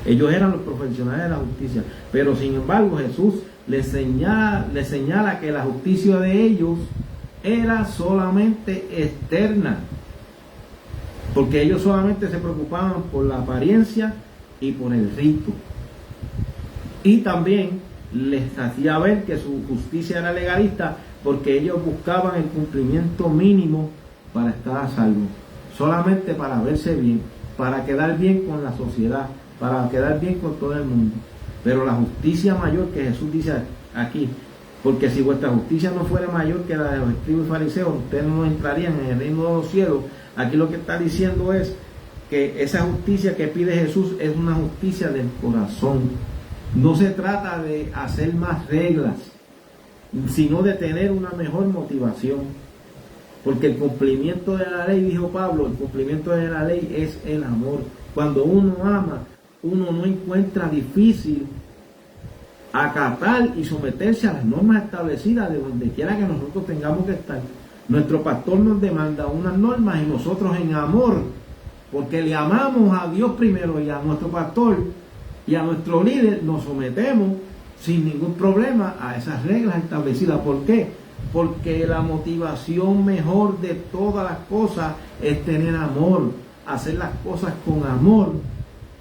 Ellos eran los profesionales de la justicia, pero sin embargo Jesús les señala que la justicia de ellos era solamente externa, porque ellos solamente se preocupaban por la apariencia y por el rito. Y también les hacía ver que su justicia era legalista porque ellos buscaban el cumplimiento mínimo para estar a salvo, solamente para verse bien, para quedar bien con la sociedad, para quedar bien con todo el mundo. Pero la justicia mayor que Jesús dice aquí, porque si vuestra justicia no fuera mayor que la de los escribas y fariseos, ustedes no entrarían en el reino de los cielos. Aquí lo que está diciendo es que esa justicia que pide Jesús es una justicia del corazón. No se trata de hacer más reglas, sino de tener una mejor motivación. Porque el cumplimiento de la ley, dijo Pablo, el cumplimiento de la ley es el amor. Cuando uno ama, uno no encuentra difícil acatar y someterse a las normas establecidas de donde quiera que nosotros tengamos que estar. Nuestro pastor nos demanda unas normas y nosotros en amor, porque le amamos a Dios primero y a nuestro pastor y a nuestro líder, nos sometemos sin ningún problema a esas reglas establecidas. ¿Por qué? Porque la motivación mejor de todas las cosas es tener amor, hacer las cosas con amor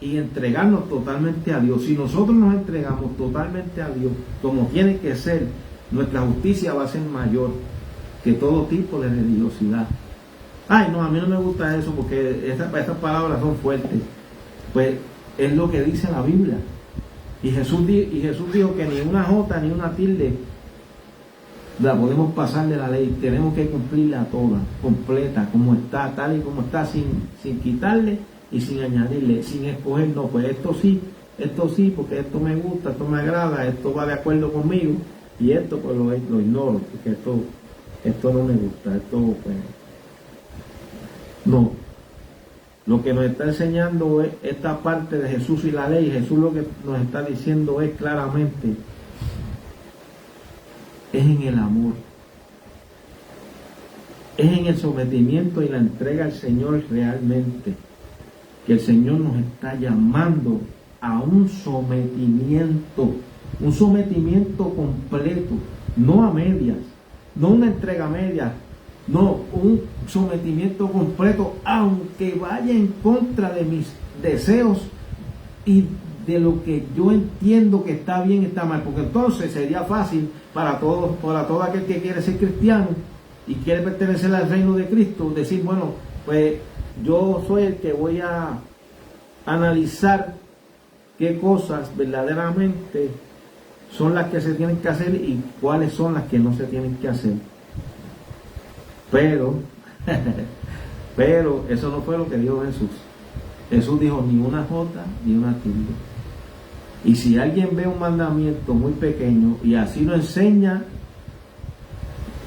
y entregarnos totalmente a Dios. Si nosotros nos entregamos totalmente a Dios, como tiene que ser, nuestra justicia va a ser mayor que todo tipo de religiosidad. Ay, no, a mí no me gusta eso porque estas palabras son fuertes. Pues es lo que dice la Biblia. Y Jesús dijo que ni una jota ni una tilde la podemos pasar de la ley. Tenemos que cumplirla toda, completa, como está, tal y como está, sin quitarle y sin añadirle, sin escoger. No, pues esto sí, porque esto me gusta, esto me agrada, esto va de acuerdo conmigo, y esto pues lo ignoro, porque esto no me gusta, esto pues no. Lo que nos está enseñando es esta parte de Jesús y la ley. Jesús lo que nos está diciendo es claramente, es en el amor, es en el sometimiento y la entrega al Señor realmente, que el Señor nos está llamando a un sometimiento completo, no a medias, no una entrega a medias, no, un sometimiento completo, aunque vaya en contra de mis deseos y de lo que yo entiendo que está bien, está mal, porque entonces sería fácil para todo aquel que quiere ser cristiano y quiere pertenecer al reino de Cristo, decir, bueno, pues yo soy el que voy a analizar qué cosas verdaderamente son las que se tienen que hacer y cuáles son las que no se tienen que hacer. Pero eso no fue lo que dijo Jesús. Jesús dijo ni una jota ni una tilde. Y si alguien ve un mandamiento muy pequeño y así lo enseña,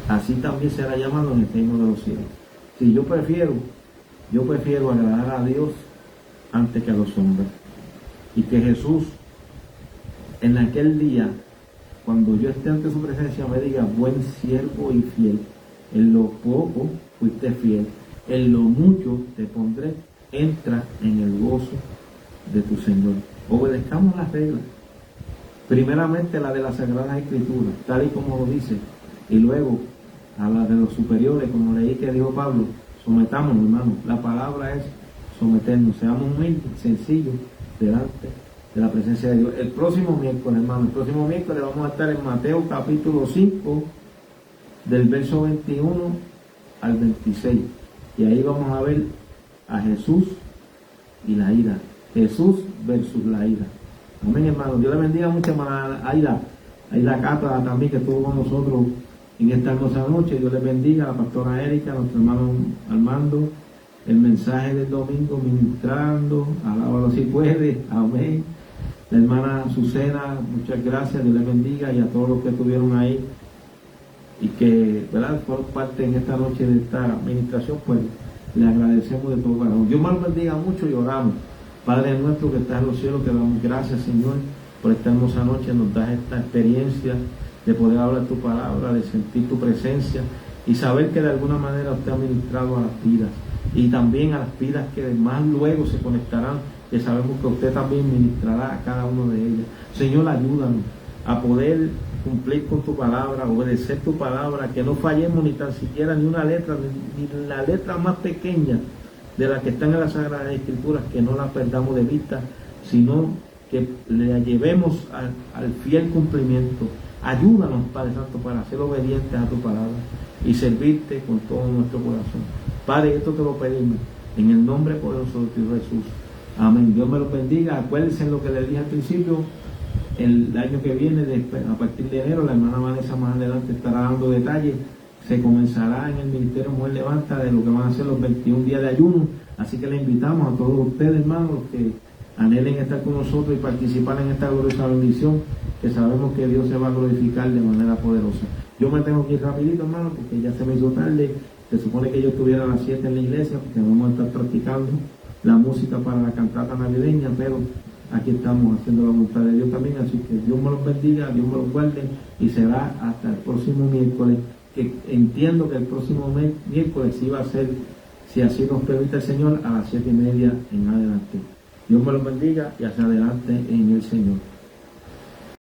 así también será llamado en el reino de los cielos. Si yo prefiero agradar a Dios antes que a los hombres. Y que Jesús en aquel día, cuando yo esté ante su presencia, me diga, buen siervo y fiel, en lo poco fuiste fiel, en lo mucho te pondré, entra en el gozo de tu Señor. Obedezcamos las reglas, primeramente la de las Sagradas Escrituras, tal y como lo dice, y luego a la de los superiores, como leí que dijo Pablo, sometámonos, hermano. La palabra es someternos, seamos humildes, sencillos, delante de la presencia de Dios. El próximo miércoles, hermano, vamos a estar en Mateo capítulo 5, del verso 21 al 26, y ahí vamos a ver a Jesús y la ira. Jesús versus la ira. Amén, hermano. Dios le bendiga mucho, hermana Aida Cata también, que estuvo con nosotros en esta hermosa noche. Dios le bendiga a la pastora Erika, a nuestro hermano Armando, el mensaje del domingo ministrando, alábalo si puede, amén. La hermana Azucena, muchas gracias, Dios le bendiga, y a todos los que estuvieron ahí y que, ¿verdad?, fueron parte en esta noche de esta administración, pues le agradecemos de todo corazón. Dios más bendiga mucho y oramos. Padre nuestro que estás en los cielos, te damos gracias, Señor, por esta hermosa noche. Nos das esta experiencia de poder hablar tu palabra, de sentir tu presencia y saber que de alguna manera usted ha ministrado a las vidas y también a las vidas que más luego se conectarán, que sabemos que usted también ministrará a cada uno de ellas. Señor, ayúdanos a poder cumplir con tu palabra, obedecer tu palabra, que no fallemos ni tan siquiera ni una letra, ni la letra más pequeña de las que están en las Sagradas Escrituras, que no la perdamos de vista, sino que le llevemos al fiel cumplimiento. Ayúdanos, Padre Santo, para ser obedientes a tu palabra y servirte con todo nuestro corazón. Padre, esto te lo pedimos en el nombre poderoso de tu Jesús. Amén. Dios me los bendiga. Acuérdense lo que les dije al principio. El año que viene, a partir de enero, la hermana Vanessa más adelante estará dando detalles. Se comenzará en el Ministerio Mujer Levanta de lo que van a ser los 21 días de ayuno. Así que le invitamos a todos ustedes, hermanos, que anhelen estar con nosotros y participar en esta gloriosa bendición, que sabemos que Dios se va a glorificar de manera poderosa. Yo me tengo que ir rapidito, hermano, porque ya se me hizo tarde. Se supone que yo estuviera a las 7 en la iglesia, porque vamos a estar practicando la música para la cantata navideña, pero aquí estamos haciendo la voluntad de Dios también. Así que Dios me los bendiga, Dios me los guarde, y será hasta el próximo miércoles, que entiendo que el próximo miércoles sí va a ser, si así nos permite el Señor, a las 7:30 en adelante. Dios me los bendiga y hacia adelante en el Señor.